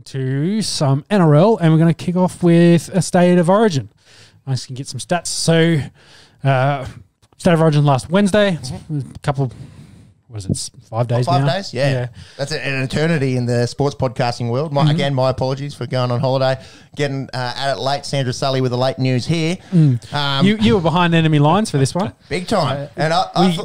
to some NRL, and we're going to kick off with a State of Origin. I just can get some stats. So, State of Origin last Wednesday. A couple, what is it, 5 days now? 5 days, yeah. That's an eternity in the sports podcasting world. Again, my apologies for going on holiday, getting at it late. Sandra Sully with the late news here. You were behind enemy lines for this one. Big time. And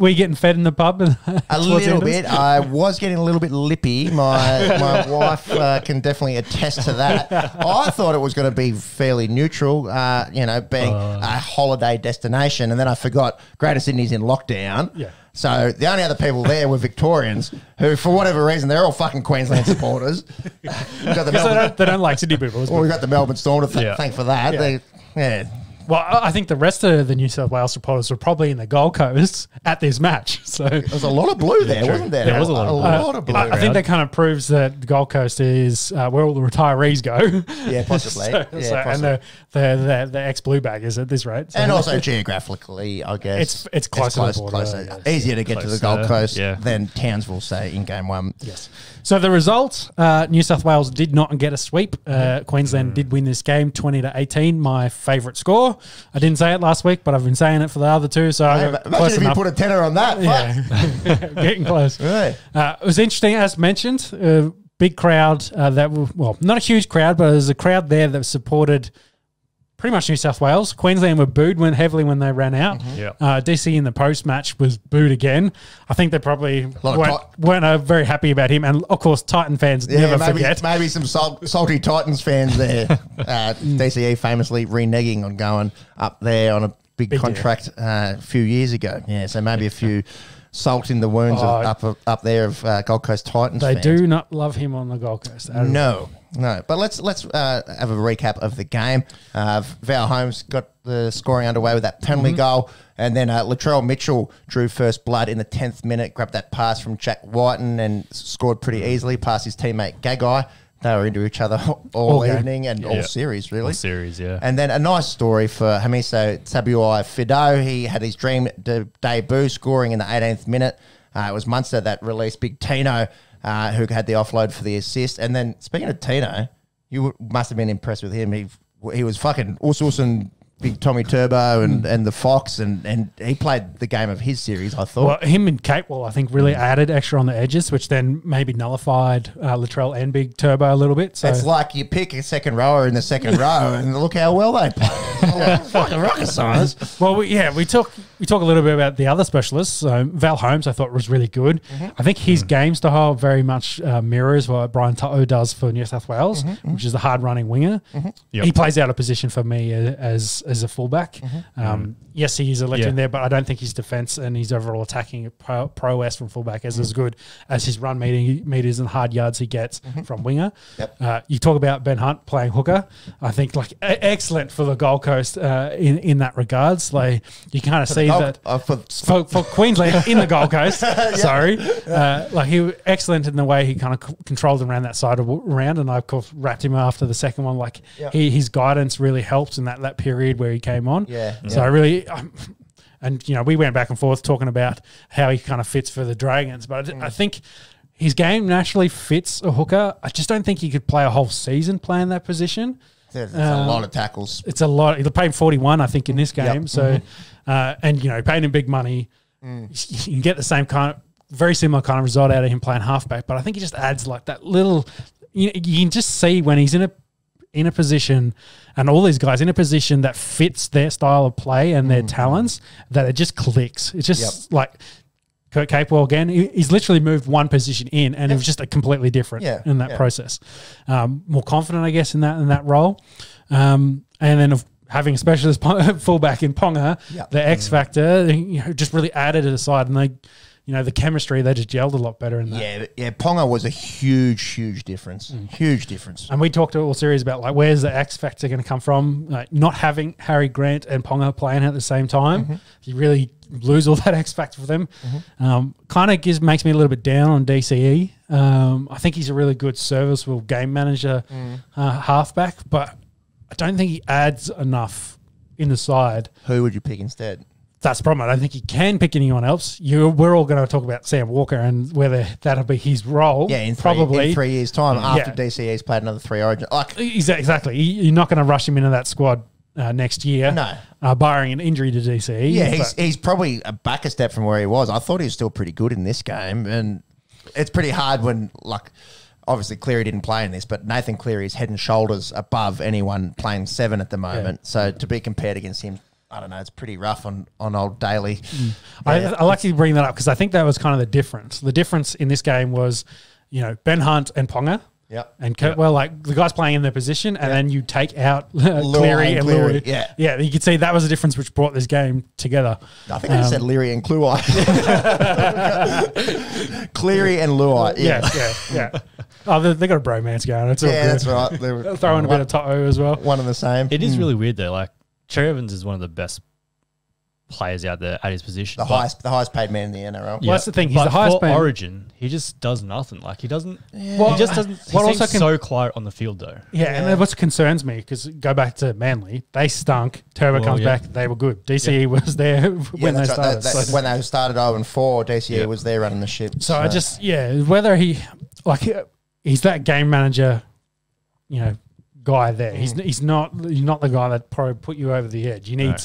were you getting fed in the pub? A little bit. I was getting a little bit lippy. My wife can definitely attest to that. I thought it was going to be fairly neutral, being a holiday destination. And then I forgot Greater Sydney's in lockdown. Yeah. So the only other people there were Victorians who, for whatever reason, they're all fucking Queensland supporters. They don't like Sydney people. Well, we got the Melbourne Storm to thank for that. Yeah. Well, I think the rest of the New South Wales supporters were probably in the Gold Coast at this match. So there's a lot of blue there, wasn't there? There was a lot of blue. I think that kind of proves that the Gold Coast is where all the retirees go. Yeah, possibly. Possibly. And the ex-blue baggers at this rate. So. And also geographically, I guess. It's closer to the border. Closer. Easier to get to the Gold Coast than Townsville, say, in game one. Yes. So the result, New South Wales did not get a sweep. Queensland did win this game 20-18, my favourite score. I didn't say it last week, but I've been saying it for the other two. So imagine if you put a tenner on that. Yeah, getting close. Right. It was interesting, as mentioned, big crowd not a huge crowd, but there's a crowd there that supported pretty much New South Wales. Queensland were booed heavily when they ran out. DC in the post-match was booed again. I think they probably weren't very happy about him. And, of course, Titan fans never forget. Maybe some salty Titans fans there. DCE famously reneging on going up there on a big contract a few years ago. Yeah, so maybe a few salt in the wounds up there of Gold Coast Titans fans. They do not love him on the Gold Coast. No. But let's have a recap of the game. Val Holmes got the scoring underway with that penalty goal, and then Latrell Mitchell drew first blood in the 10th minute, grabbed that pass from Jack Whiten and scored pretty easily past his teammate Gagai. They were into each other all evening and all series, really. All series, yeah. And then a nice story for Hamiso Tabuai-Fidow. He had his dream debut, scoring in the 18th minute. It was Munster that released Big Tino, who had the offload for the assist. And then, speaking of Tino, you must have been impressed with him. He was fucking and Big Tommy Turbo and the Fox, and he played the game of his series, I thought. Well, him and Capewell, I think, really added extra on the edges, which then maybe nullified Latrell and Big Turbo a little bit. So it's like you pick a second rower in the second row, and look how well they play. Fucking rocket science. Well, we talk a little bit about the other specialists. Val Holmes, I thought, was really good. I think his game style very much mirrors what Brian To'o does for New South Wales, which is a hard-running winger. He plays out of position for me as a fullback. Yes, he's a legend there, but I don't think his defence and his overall attacking prowess from fullback is as good as his run meters and hard yards he gets from winger. You talk about Ben Hunt playing hooker. I think excellent for the Gold Coast in that regards. Like you kind of see that for Queensland in the Gold Coast. Sorry, he was excellent in the way he kind of controlled and ran that side around, and I of course wrapped him after the second one. His guidance really helped in that period where he came on. So I really. And, we went back and forth talking about how he kind of fits for the Dragons. But I think his game naturally fits a hooker. I just don't think he could play a whole season playing that position. There's a lot of tackles. It's a lot. He'll pay him 41, I think, in this game. So, paying him big money, you can get the same very similar kind of result out of him playing halfback. But I think he just adds that little, you can just see when he's in a position, and all these guys in a position that fits their style of play and their talents, that it just clicks. It's just like Kurt Capewell again. He's literally moved one position in, and it was just a completely different in that process. More confident, I guess, in that role. And then having a specialist fullback in Ponga, the X factor, just really added to the side, and the chemistry, they just gelled a lot better in that. Yeah, Ponga was a huge difference. Huge difference. And we talked all series about, where's the X factor going to come from? Not having Harry Grant and Ponga playing at the same time, you really lose all that X factor for them. Kind of makes me a little bit down on DCE. I think he's a really good serviceable game manager halfback, but I don't think he adds enough in the side. Who would you pick instead? That's the problem. I don't think he can pick anyone else. We're all going to talk about Sam Walker and whether that'll be his role. Yeah, in probably 3 years' time after DCE's played another 3 Origin. Like, exactly. You're not going to rush him into that squad next year. No. Barring an injury to DCE. Yeah, he's probably back a step from where he was. I thought he was still pretty good in this game. And it's pretty hard when, like, obviously Cleary didn't play in this, but Nathan Cleary is head and shoulders above anyone playing 7 at the moment. Yeah. So to be compared against him, I don't know, it's pretty rough on old Daly. Mm. Yeah. I like to bring that up because I think that was kind of the difference. The difference in this game was, Ben Hunt and Ponga. Yep. And like the guys playing in their position, and then you take out Cleary and Luai. Yeah. Yeah, you could see that was the difference which brought this game together. I think I said Leary and Kluai. Cleary and Luai. Yeah. Oh, they got a bromance going. It's all good. That's right. They'll throw in a bit of Toto as well. One and the same. It is really weird though. Like, Cherry Evans is one of the best players out there at his position. The highest paid man in the NRL. Well, that's the thing. He's the highest paid. Origin, he just does nothing. Like, he doesn't. Yeah. Well, he just doesn't. He seems so quiet on the field though. Yeah, and what concerns me, because go back to Manly, they stunk. Turbo comes back, they were good. DCE was there when they started. When they started 0-4, DCE was there running the ship. So I just whether he's that game manager, guy there. He's not the guy that probably put you over the edge. You need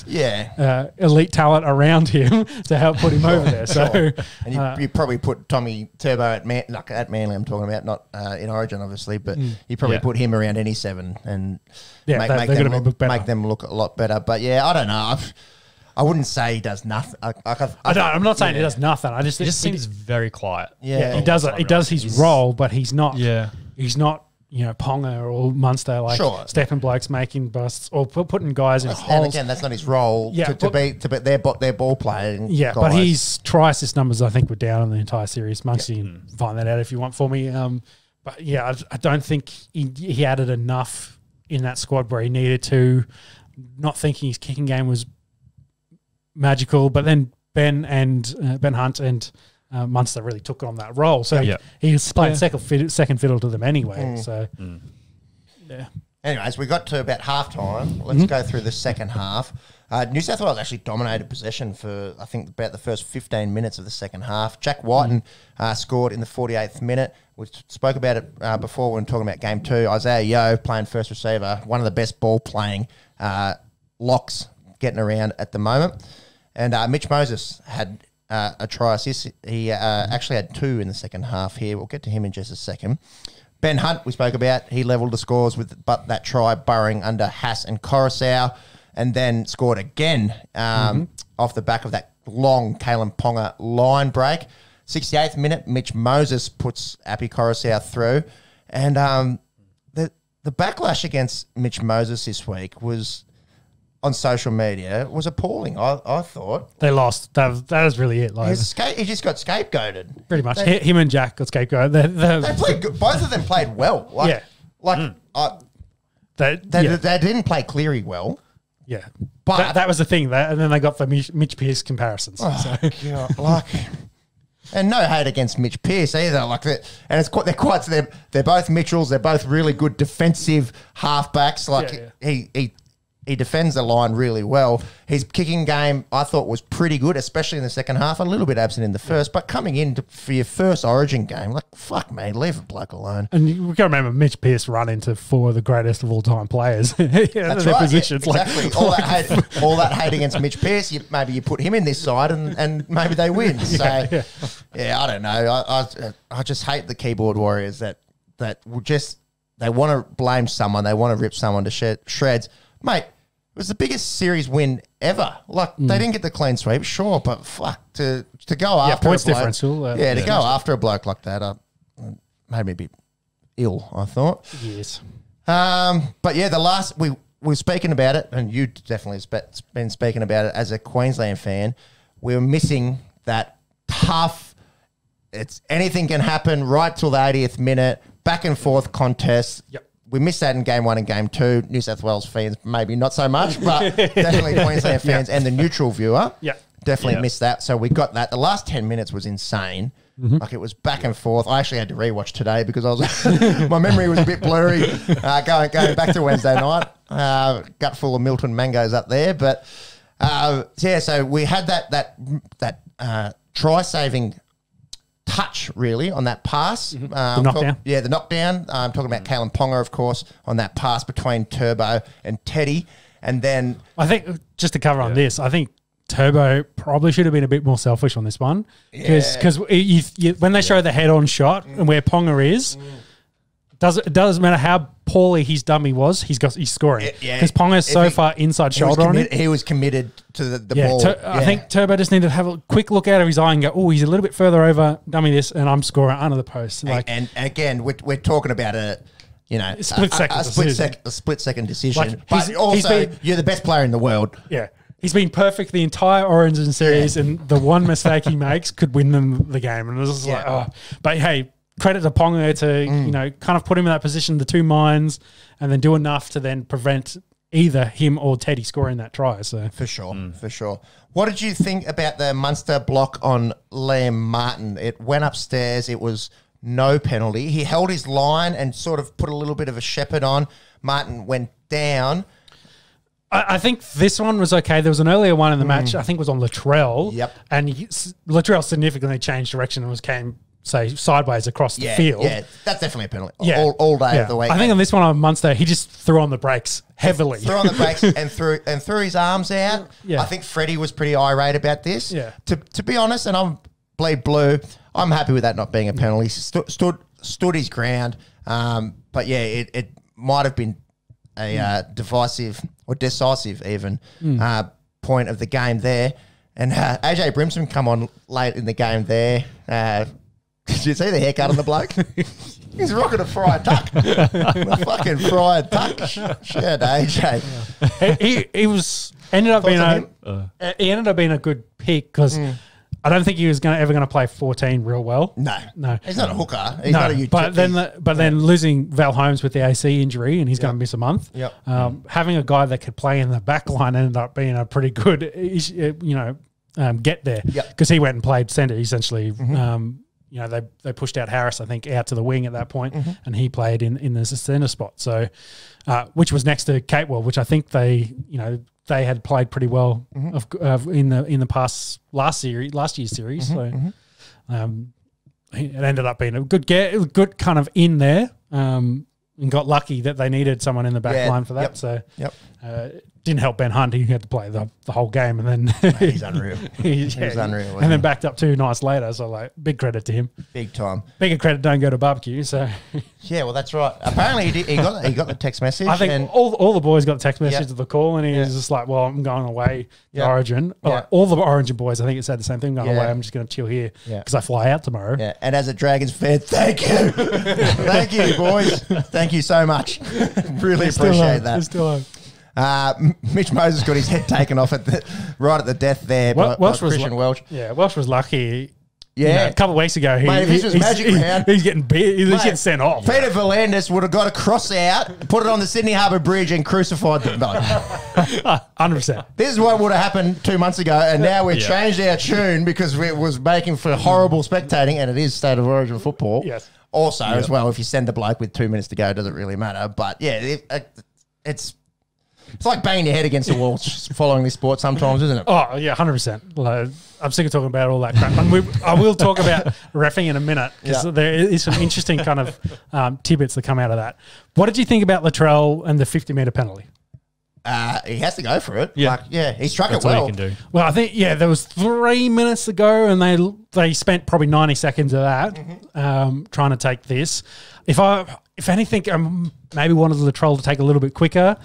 elite talent around him to help put him over there. So and you probably put Tommy Turbo at Manly. I'm talking about, not in Origin obviously, but you probably put him around any 7 and make them look a lot better. But I don't know. I wouldn't say he does nothing. I'm not saying he does nothing. I just he just seems very quiet. Yeah, he does it. He does his role, but he's not. Yeah, he's not. Ponga or Munster, stepping blokes, making busts, or putting guys in holes. And again, that's not his role to be their ball player. But his try assist numbers, I think, were down in the entire series. Monks, you can find that out if you want for me. But I don't think he added enough in that squad where he needed to. Not thinking his kicking game was magical, but then Ben Hunt and Munster really took on that role. So he was playing second fiddle to them anyway. So, Anyways, we got to about halftime. Let's go through the second half. New South Wales actually dominated possession for, I think, about the first 15 minutes of the second half. Jack Whiten scored in the 48th minute. We spoke about it before when we were talking about game 2. Isaiah Yeo playing first receiver, one of the best ball-playing locks getting around at the moment. And Mitch Moses had a try assist. He actually had 2 in the second half here. We'll get to him in just a second. Ben Hunt, we spoke about. He levelled the scores with that try burrowing under Haas and Coruscant, and then scored again off the back of that long Kalen Ponga line break. 68th minute, Mitch Moses puts Appy Coruscant through. And the backlash against Mitch Moses this week was, on social media, was appalling. I thought they lost. That is really it. Like, he just got scapegoated. Pretty much. Him and Jack got scapegoated. They played good. Both of them played well. They didn't play Cleary well. Yeah, but that was the thing. And then they got the Mitch Pearce comparisons. God, and no hate against Mitch Pearce either. Like that, and they're both Mitchells. They're both really good defensive halfbacks. He defends the line really well. His kicking game, I thought, was pretty good, especially in the second half. A little bit absent in the first, but coming in for your first Origin game, fuck me, leave a bloke alone. And we got to remember, Mitch Pearce run into 4 of the greatest of all time players. That's right. Positions. Yeah, exactly. All that hate against Mitch Pearce, maybe you put him in this side and maybe they win. So, I don't know. I just hate the keyboard warriors that will just, they want to blame someone, they want to rip someone to shreds. Mate, it was the biggest series win ever. They didn't get the clean sweep, sure, but fuck, to go after points a bloke, differential. To go after a bloke like that made me a bit ill, I thought. Yes. But the last, we were speaking about it, and you definitely been speaking about it as a Queensland fan. We were missing that tough, it's anything can happen right till the 80th minute, back and forth contest. Yep. We missed that in game 1 and game 2. New South Wales fans, maybe not so much, but definitely Queensland fans and the neutral viewer definitely missed that. So we got that. The last 10 minutes was insane. It was back and forth. I actually had to rewatch today because I was my memory was a bit blurry going back to Wednesday night. Gut full of Milton mangoes up there. But So we had that try-saving touch, really, on that pass. The knockdown. The knockdown. I'm talking about Kalen Ponga, of course, on that pass between Turbo and Teddy. And then... I think, just to cover on this, I think Turbo probably should have been a bit more selfish on this one. Because when they show the head-on shot and where Ponga is... It doesn't matter how poorly his dummy was, he's scoring. Because Ponga's so far inside shoulder on him. He was committed to the ball. I think Turbo just needed to have a quick look out of his eye and go, oh, he's a little bit further over, dummy this, and I'm scoring under the post. And again, we're talking about a split second decision. Like, you're the best player in the world. Yeah. He's been perfect the entire Origin series, and the one mistake he makes could win them the game. And it was just like, oh. But hey, credit to Ponga to, kind of put him in that position, the two minds, and then do enough to then prevent either him or Teddy scoring that try. So for sure. What did you think about the Munster block on Liam Martin? It went upstairs. It was no penalty. He held his line and sort of put a little bit of a shepherd on. Martin went down. I think this one was okay. There was an earlier one in the match, I think it was on Latrell. Yep. And Latrell significantly changed direction and came sideways across the field. Yeah, that's definitely a penalty. Yeah. All day of the week. I think on this one on Munster, he just threw on the brakes heavily. Threw on the brakes and threw his arms out. Yeah. I think Freddie was pretty irate about this. Yeah. To be honest, and I'm bleed blue, I'm happy with that not being a penalty. Stood his ground. But yeah, it might have been a divisive or decisive even point of the game there. And AJ Brimson come on late in the game there. Did you see the haircut on the bloke? He's rocking a fried tuck. A fucking fried tuck. Shit, AJ. He was ended up being a good pick because I don't think he was ever going to play 14 real well. No. He's not a hooker. He's not a but then losing Val Holmes with the AC injury and he's going to miss a month. Yep. Having a guy that could play in the back line ended up being a pretty good, get there because he went and played centre essentially. They pushed out Harris, I think, out to the wing at that point, and he played in the centre spot. So, which was next to Catewell, which I think they had played pretty well in the past last year's series. So, it ended up being a good kind of in there, and got lucky that they needed someone in the back line for that. Didn't help Ben Hunt. He had to play the whole game, and then he's unreal. He's unreal, and then backed up 2 nights later. So big credit to him. Big time. Bigger credit don't go to barbecue. So yeah, well that's right. Apparently he got the text message. I think all the boys got the text message of the call, and he was just like, "Well, I'm going away to Origin." All the Origin boys, I think it said the same thing. Going away, I'm just going to chill here because I fly out tomorrow. Yeah, and as a Dragons fan, thank you, thank you, boys, thank you so much. Really appreciate that. Mitch Moses got his head taken off right at the death there by Christian Welch. Yeah, Welch was lucky. Yeah, a couple of weeks ago, this was magic round. He's getting getting sent off. Peter Volandis would have got a cross out, put it on the Sydney Harbour Bridge, and crucified the bloke. 100%. This is what would have happened 2 months ago, and now we've changed our tune because it was making for horrible spectating, and it is State of Origin football. Yes. Also, as well, if you send the bloke with 2 minutes to go, it doesn't really matter. But yeah, it's like banging your head against the wall following this sport sometimes, isn't it? Oh, yeah, 100%. I'm sick of talking about all that crap. And I will talk about reffing in a minute because there is some interesting kind of tidbits that come out of that. What did you think about Latrell and the 50-metre penalty? He has to go for it. Yeah, he struck That's it well. all he can do. Well, I think, there was 3 minutes to go and they spent probably 90 seconds of that trying to take this. If anything, maybe wanted Latrell to take a little bit quicker.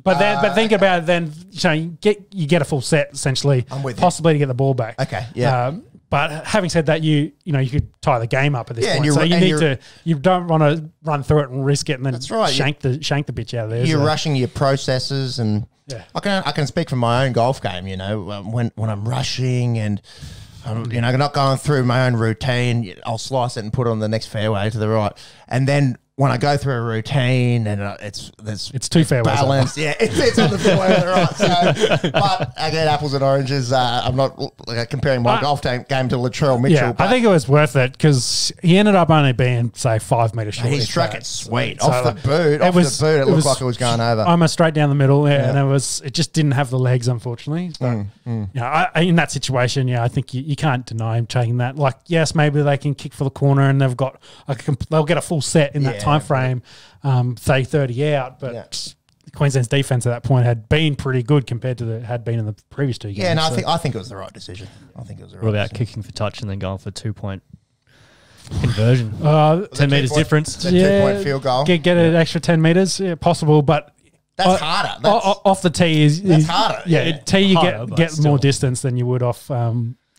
But think about it, then you get a full set essentially, possibly to get the ball back. Okay, yeah. But having said that, you could tie the game up at this point. So you don't want to run through it and risk it and then shank the bitch out of there. You're rushing your processes, and I can speak from my own golf game. When I'm rushing and I'm not going through my own routine, I'll slice it and put it on the next fairway to the right, and then when I go through a routine and it's too fair balanced. Yeah, it's on the fairway, right? So, but again, apples and oranges. I'm not comparing my golf game to Latrell Mitchell. Yeah, but I think it was worth it because he ended up only being, say, 5 metres short. he struck it sweet. So Off the boot. It looked like it was going over. I'm a straight down the middle, and it just didn't have the legs, unfortunately. But, in that situation, I think you can't deny him taking that. Like, yes, maybe they can kick for the corner and they'll get a full set in that time frame, say 30 out, but Queensland's defense at that point had been pretty good compared to the had been in the previous 2 games. Yeah, no, I think it was the right decision. I think it was the right What about decision. kicking for touch and then going for 2-point conversion? 10 metres 2 point difference. The 2-point field goal. Get an extra 10 metres, possible, but that's harder. Off the tee that's harder. Yeah, tee you Harder, get still. more distance than you would off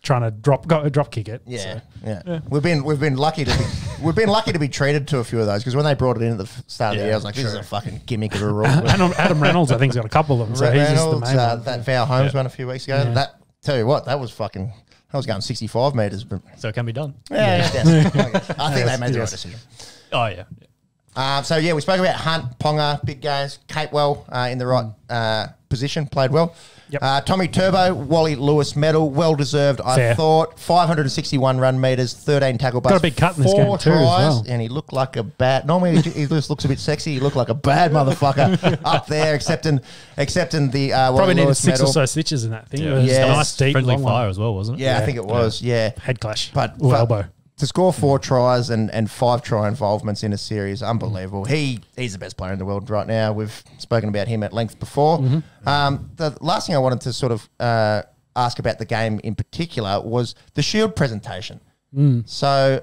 trying to drop kick it. Yeah, yeah. We've been lucky to be treated to a few of those because when they brought it in at the start of the year, I was like, this is a fucking gimmick of a rule. Adam Reynolds, I think, has got a couple of them. So Reynolds, he's just the main one. that Val Holmes one a few weeks ago. That tell you what, that was going 65 metres. But So it can be done. I think they made the right decision. Oh, yeah. We spoke about Hunt, Ponga, big games, Capewell in the right position, played well. Yep. Tommy Turbo, Wally Lewis medal, well deserved. I thought 561 run meters, 13 tackle busts, got a big cut in this game 4 too as tries, well. and he looked like a bad. Normally he just looks a bit sexy. He looked like a bad motherfucker up there, accepting the Probably Wally needed Lewis 6 medal. or so stitches in that thing. Yeah. It was Yeah. a nice deep Friendly long fire one. as well, wasn't it? Yeah, I think it was. Yeah, Head clash, but elbow. to score 4 tries and 5 try involvements in a series, unbelievable. He's the best player in the world right now. We've spoken about him at length before. The last thing I wanted to sort of ask about the game in particular was the Shield presentation. So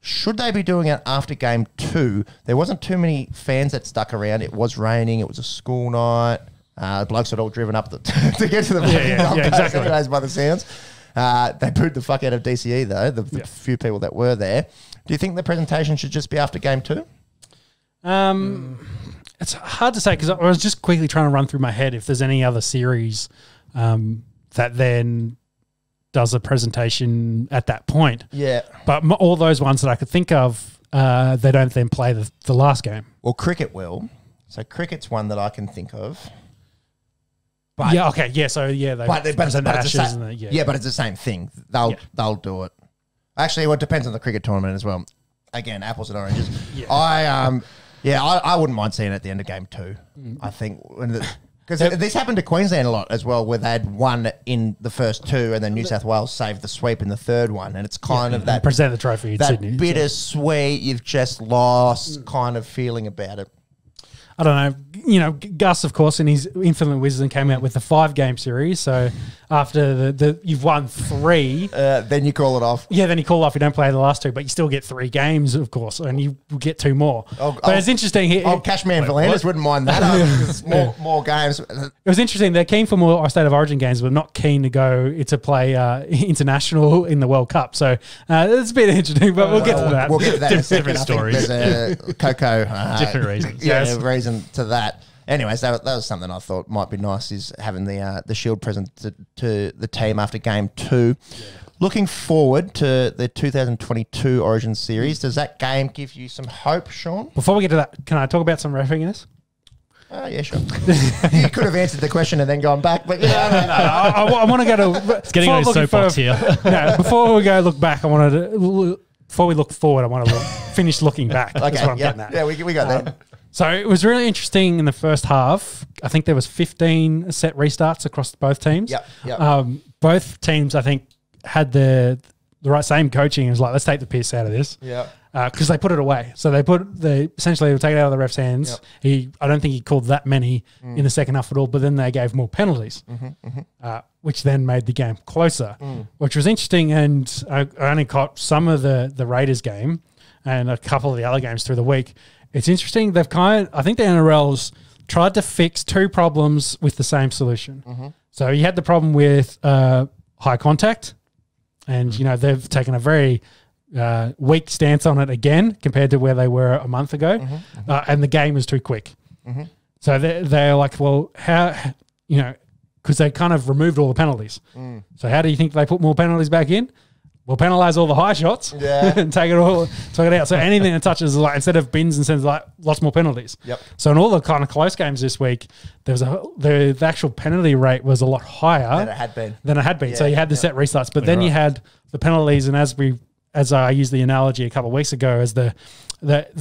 should they be doing it after game 2? There wasn't too many fans that stuck around. It was raining. It was a school night. Blokes had all driven up to get to the exactly. anyways, by the sounds. They booed the fuck out of DCE though, the few people that were there. Do you think the presentation should just be after game 2? It's hard to say because I was just quickly trying to run through my head if there's any other series that then does a presentation at that point. Yeah. But all those ones that I could think of, they don't then play the last game. Well, cricket will. So cricket's one that I can think of. But, Yeah, okay, yeah, so yeah, they but present the it's the ashes same, and but it's the same thing. They'll do it. Actually, well, it depends on the cricket tournament as well. Again, apples and oranges. I wouldn't mind seeing it at the end of game 2. I think because this happened to Queensland a lot as well, where they had won in the first 2, and then New South Wales saved the sweep in the 3rd one, and it's kind of that present the trophy in Sydney. bittersweet, you've just lost kind of feeling about it. I don't know. Gus, of course, in his infinite wisdom, came out with the 5-game series. So after you've won 3, then you call it off. Yeah, then you call off. You don't play the last 2, but you still get 3 games, of course, and you will get 2 more. But it's interesting. Cashman Volandis wouldn't mind that. It's more games. It was interesting. They're keen for more State of Origin games, but not keen to go to play international in the World Cup. So it's a bit interesting, but we'll get to that. We'll get to that in a second. Different I think stories. there's a Coco. Different reasons. Yeah, reason to that. Anyways, that was something I thought might be nice, is having the Shield present to the team after game 2. Yeah. Looking forward to the 2022 Origin series, does that game give you some hope, Sean? Before we get to that, can I talk about some refereeing in this? Yeah, sure. You could have answered the question and then gone back, but I want to go to. It's getting on his soapbox here. No, before we go look back, I wanted to. Before we look forward, I want to finish looking back. That's what I'm getting at. Yeah, we got that. So it was really interesting in the first half. I think there was 15 set restarts across both teams. Yep. Both teams, I think, had the right same coaching. It was like, let's take the piss out of this. Yeah. Because they put it away. So essentially they would take it out of the ref's hands. Yep. I don't think he called that many in the second half at all, but then they gave more penalties, which then made the game closer, which was interesting. And I only caught some of the Raiders game and a couple of the other games through the week. It's interesting. I think the NRL's tried to fix 2 problems with the same solution. So you had the problem with high contact, and they've taken a very weak stance on it again compared to where they were a month ago, and the game is too quick. So they're like, well, how because they kind of removed all the penalties. So how do you think they put more penalties back in? we'll penalise all the high shots and take it out. So anything that touches, like, instead of bins and sends, like, lots more penalties. Yep. So in all the kind of close games this week, there was the actual penalty rate was a lot higher than it had been. Yeah, so you had the set restarts, but then you had the penalties, and as I used the analogy a couple of weeks ago, as the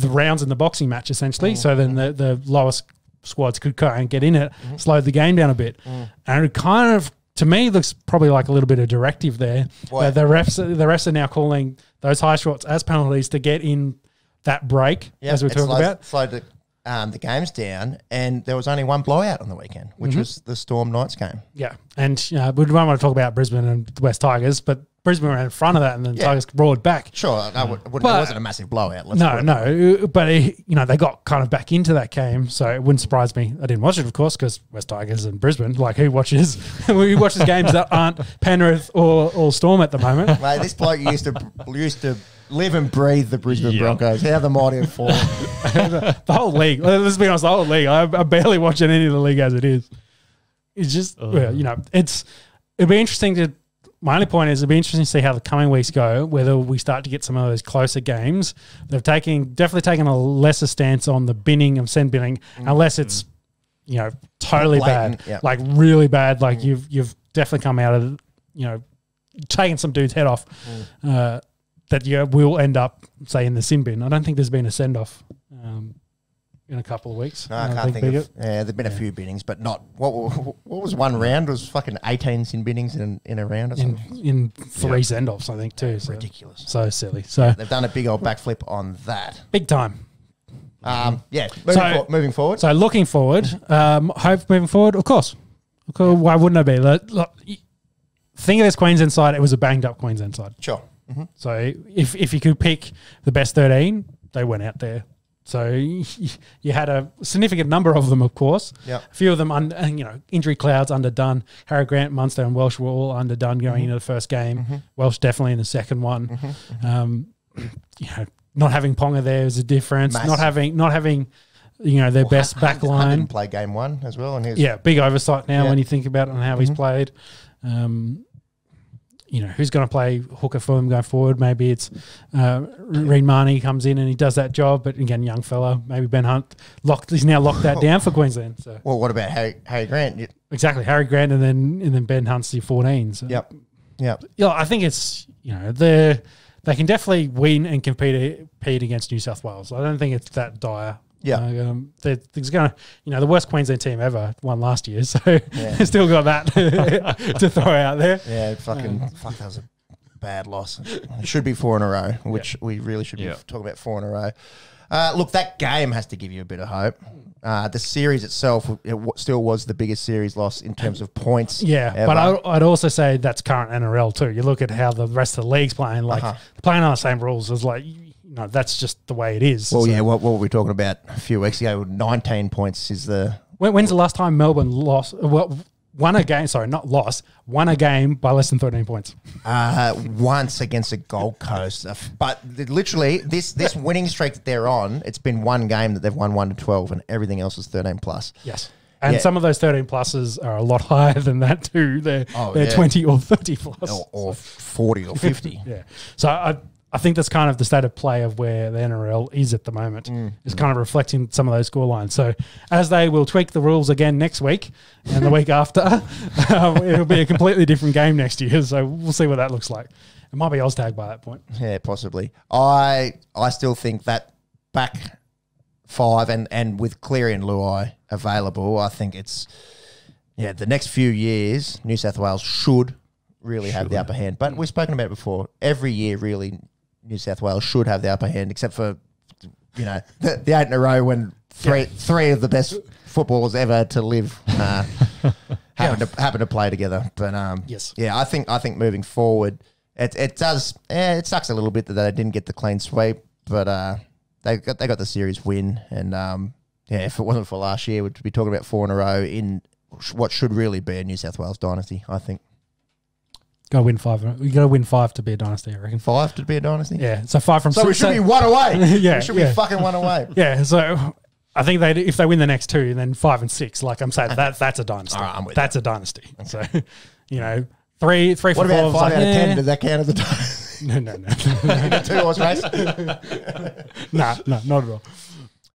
rounds in the boxing match essentially. So then the lowest squads could kind of get in it, slowed the game down a bit, and it kind of, to me, looks probably like a little bit of directive there. The refs are now calling those high shots as penalties to get in that break, as we're talking about. Slowed the games down, and there was only one blowout on the weekend, which was the Storm Knights game. Yeah, and we don't want to talk about Brisbane and the West Tigers, but Brisbane were in front of that, and then Tigers roared back. Sure, it wasn't a massive blowout. But they got kind of back into that game, so it wouldn't surprise me. I didn't watch it, of course, because West Tigers and Brisbane. Like, who watches games that aren't Penrith or Storm at the moment? Mate, this bloke used to live and breathe the Brisbane Broncos. How the mighty have fallen. The whole league. Let's be honest, the whole league. I'm barely watching any of the league as it is. It's just, it'd be interesting to. My only point is it'd be interesting to see how the coming weeks go, whether we start to get some of those closer games. They've definitely taken a lesser stance on the binning and send binning, unless it's, totally blatant, bad, like really bad. Like you've definitely come out of, taking some dude's head off, that you will end up, say, in the sin bin. I don't think there's been a send off in a couple of weeks. No, I can't think of. Yeah, there've been a few binnings, but not what was one round? It was fucking 18 sin binnings in a round or something. In 3 send offs, I think, too. So ridiculous. So silly. So they've done a big old backflip on that. Big time. Moving forward. So looking forward, hope moving forward, of course. Why wouldn't it be? Look, think of this Queensland side. It was a banged up Queensland side. Sure. Mm-hmm. So if you could pick the best 13, they went out there. So you had a significant number of them, of course. Yep. A few of them, injury clouds underdone. Harry Grant, Munster, and Welsh were all underdone going into the first game. Welsh definitely in the second one. Not having Ponga there is a difference. Massive. Not having their best back line. Didn't play game one as well, and big oversight now when you think about it and how he's played. Who's going to play hooker for them going forward? Maybe it's Reed Marnie comes in and he does that job, but again, young fella. Maybe Ben Hunt he's now locked that down for Queensland. So, well, what about Harry Grant? Exactly, Harry Grant, and then Ben Hunt's the 14. So. Yep. I think it's they can definitely win and compete against New South Wales. I don't think it's that dire. Yeah, there's going to, the worst Queensland team ever won last year, so they've still got that to throw out there. Yeah, fuck, that was a bad loss. It should be 4 in a row, which we really should be talking about 4 in a row. Look, that game has to give you a bit of hope. The series itself, still was the biggest series loss in terms of points. Yeah, ever. But I'd also say that's current NRL too. You look at how the rest of the league's playing, playing on the same rules is like. That's just the way it is. Well, what were we talking about a few weeks ago? 19 points is the... When's the last time Melbourne won a game? Sorry, not lost. Won a game by less than 13 points. Once against the Gold Coast. But literally, this winning streak that they're on, it's been one game that they've won 1-12 and everything else is 13 plus. Yes. And some of those 13 pluses are a lot higher than that too. They're 20 or 30 plus. Or 40 or 50. Yeah. So I think that's kind of the state of play of where the NRL is at the moment. It's kind of reflecting some of those score lines. So as they will tweak the rules again next week and the week after, it'll be a completely different game next year. So we'll see what that looks like. It might be Oztag by that point. Yeah, possibly. I still think that back 5 and with Cleary and Luai available, I think it's the next few years New South Wales should really have the upper hand. But we've spoken about it before. Every year, really, New South Wales should have the upper hand, except for, the 8 in a row when three of the best footballers ever to live happen to play together. But I think moving forward, it does. It sucks a little bit that they didn't get the clean sweep, but they got the series win. And if it wasn't for last year, we'd be talking about 4 in a row in what should really be a New South Wales dynasty. I think. Got to win 5. You got to win 5 to be a dynasty, I reckon. 5 to be a dynasty? Yeah. So 5 from 6. So we should be 1 away. We should be fucking 1 away. Yeah. So I think if they win the next 2, then 5 and 6, like I'm saying, that's a dynasty. All right, I'm with that's you. A dynasty. Okay. So, 3 for 4. What about 5 out of 10? Does that count as a dynasty? No. in a 2-horse race. Nah, not at all.